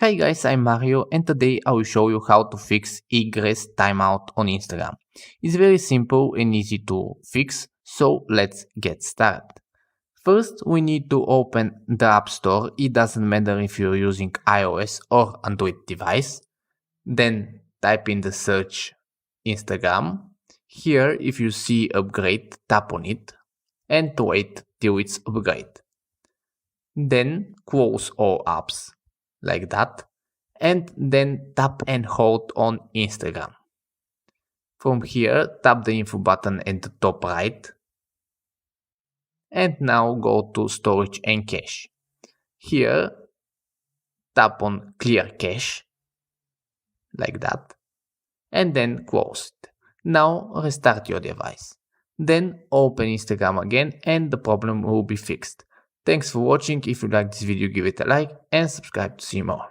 Hi guys, I'm Mario and today I will show you how to fix Ingress Timeout on Instagram. It's very simple and easy to fix, so let's get started. First, we need to open the App Store. It doesn't matter if you're using iOS or Android device. Then type in the search Instagram. Here, if you see upgrade, tap on it and wait till it's upgrade. Then close all apps like that, and then tap and hold on Instagram. From here, tap the info button at the top right, and now go to storage and cache. Here, tap on clear cache, like that, and then close it. Now restart your device. Then open Instagram again and the problem will be fixed. Thanks for watching. If you like this video, give it a like and subscribe to see more.